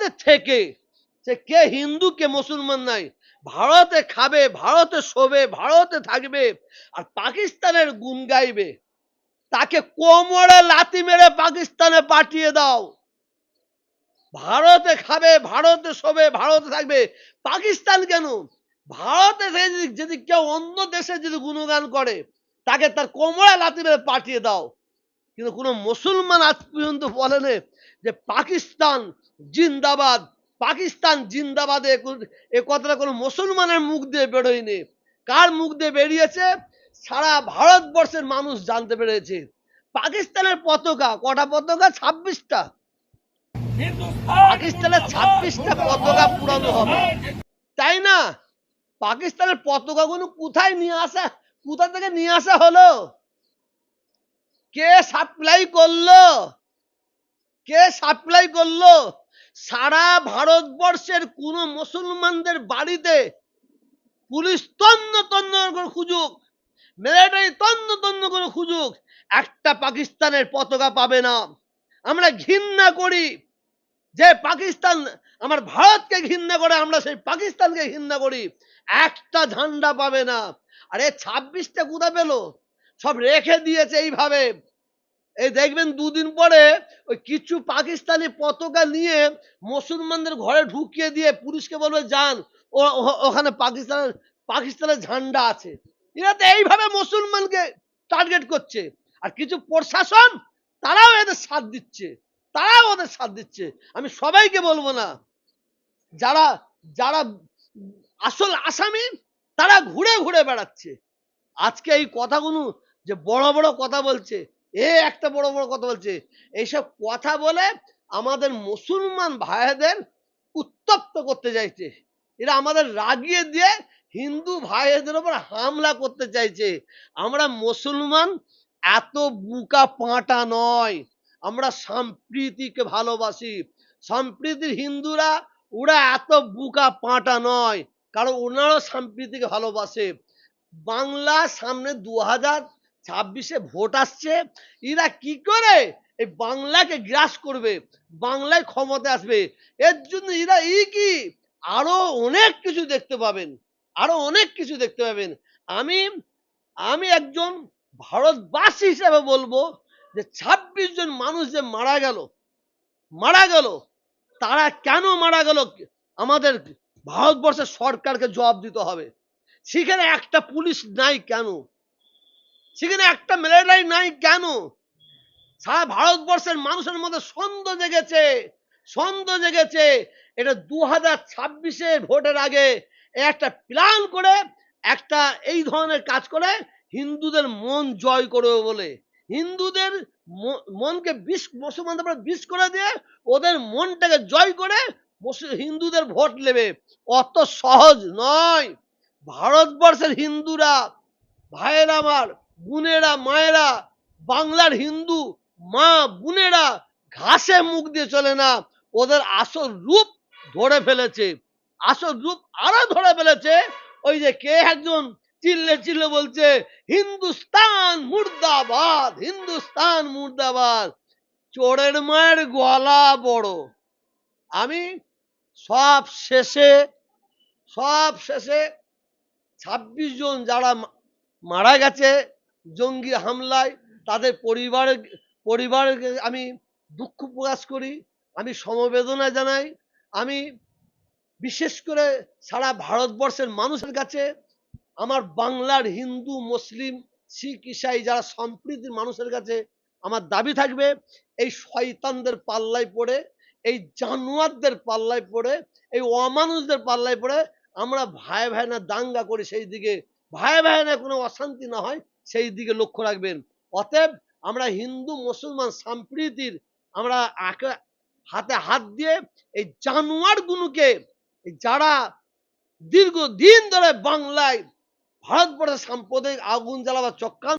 ভারতে থেকে সে কে হিন্দু কে মুসলমান নাই, ভারতে খাবে, ভারতে শোবে, ভারতে থাকবে, আর পাকিস্তানের গুণ গাইবে, তাকে কোমরে লাথি মেরে পাকিস্তানে পাঠিয়ে দাও। ভারতে খাবে, ভারতে শোবে, ভারতে থাকবে, পাকিস্তান কেন, ভারতে যদি কেউ অন্য দেশে যদি গুণগান করে, তাকে তার কোমরে লাথি মেরে পাঠিয়ে দাও। কিন্তু কোনো মুসলমান আজ পর্যন্ত বলেনি যে পাকিস্তান জিন্দাবাদ, পাকিস্তান জিন্দাবাদ, এ কথাটা কোনো মুসলমানের মুখ দিয়ে বেরোয়নি। কার মুখ দিয়ে বেরিয়েছে? সারা ভারতবর্ষের মানুষ জানতে পেরেছে। পাকিস্তানের পতাকা কটা পতাকা? 26টা। পাকিস্তানের 26টা পতাকা পুরানো হবে, তাই না? পাকিস্তানের পতাকাগুলো কোথায় নিয়ে আসা, কোথা থেকে নিয়ে আসা হলো? কে সাপ্লাই করলো? কে সাপ্লাই করলো? সারা ভারতবর্ষের কোন মুসলমানদের বাড়িতে পুলিশ তন্ন তন্ন করে খুঁজুক, মিলিটারি তন্ন তন্ন করে খুঁজুক, একটা পাকিস্তানের পতাকা পাবে না। আমরা ঘৃণা করি যে পাকিস্তান আমার ভারতকে ঘৃণা করে, আমরা সেই পাকিস্তানকে ঘৃণা করি, একটা ঝান্ডা পাবে না। আরে 26টা কোথা পেল? সব রেখে দিয়েছে এইভাবে। এই দেখবেন দুদিন পরে ওই কিছু পাকিস্তানি পতাকা নিয়ে মুসলমানদের ঘরে ঢুকিয়ে দিয়ে পুলিশকে বলবে যান, ওখানে পাকিস্তানের ঝান্ডা আছে। এরা তো এইভাবে মুসলমানকে টার্গেট করছে। আর কিছু প্রশাসন তারাও এদের সাথ দিচ্ছে, তারাও ওদের সাথ দিচ্ছে। আমি সবাইকে বলবো না, যারা যারা আসল আসামি তারা ঘুরে ঘুরে বেড়াচ্ছে। আজকে এই কথাগুলো যে বড় বড় কথা বলছে, একটা বড় বড় কথা বলছে, এইসব কথা বলে আমাদের মুসলমান ভাইদের উত্তপ্ত করতে চাইছে। এরা আমাদের রাগিয়ে দিয়ে হিন্দু ভাইদের উপর হামলা করতে চাইছে। আমরা মুসলমান এত বুকা পাঁটা নয়, আমরা সম্প্রীতিকে ভালোবাসি। সম্প্রীতির হিন্দুরা ওরা এত বুকা পাঁটা নয়, কারণ ওনারাও সম্প্রীতিকে ভালোবাসে। বাংলা সামনে 2026-এ ভোট আসছে, এরা কি করে এই বাংলাকে গ্রাস করবে, বাংলায় ক্ষমতা আসবে, এর জন্য এরা কি আরো অনেক কিছু দেখতে পাবেন, আরো অনেক কিছু দেখতে পাবেন। আমি আমি একজন ভারতবাসী হিসেবে বলবো যে 26 জন মানুষ যে মারা গেল, তারা কেন মারা গেল আমাদের ভারতবর্ষের সরকারকে জবাব দিতে হবে। সেখানে একটা পুলিশ নাই কেন? সেখানে একটা মিলিটারি নাই কেন? সারা ভারতবর্ষের মানুষের মধ্যে সন্দেহ জেগেছে। এটা 2026-এর ভোটের আগে একটা প্ল্যান করে একটা এই ধরনের কাজ করে হিন্দুদের মন জয় করবে বলে, হিন্দুদের মনকে মুসলমানদের বিষ করে দিয়ে ওদের মনটাকে জয় করে হিন্দুদের ভোট নেবে। অত সহজ নয়। ভারতবর্ষের হিন্দুরা, ভাইয়েরা আমার, বোনেরা, মায়েরা, বাংলার হিন্দু মা বোনেরা ঘাসে মুখ দিয়ে চলে না। ওদের আসল রূপ ধরে ফেলেছে, আসল রূপ আরো ধরে ফেলেছে। ওই যে কে একজন চিল্লে বলছে হিন্দুস্তান মুর্দাবাদ, হিন্দুস্তান মুর্দাবাদ। চোরের মায়ের গলা বড়। আমি সব শেষে 26 জন যারা মারা গেছে জঙ্গি হামলায়, তাদের পরিবারকে আমি দুঃখ প্রকাশ করি, আমি সমবেদনা জানাই। আমি বিশেষ করে সারা ভারতবর্ষের মানুষের কাছে আমার বাংলার হিন্দু মুসলিম শিখ ইসাই যারা সম্প্রীতির মানুষের কাছে আমার দাবি থাকবে, এই শয়তানদের পাল্লায় পড়ে, এই জানোয়ারদের পাল্লায় পড়ে, এই অমানুষদের পাল্লায় পড়ে আমরা ভাই না দাঙ্গা করি, সেই দিকে ভাই না কোনো অশান্তি না হয় সেই দিকে লক্ষ্য রাখবেন। অতএব আমরা হিন্দু মুসলমান সম্প্রীতির আমরা হাতে হাত দিয়ে এই জানোয়ারগুলোকে, যারা দীর্ঘদিন ধরে বাংলায় ভারতবর্ষের সাম্প্রদায়িক আগুন জ্বালাবার চক্রান্ত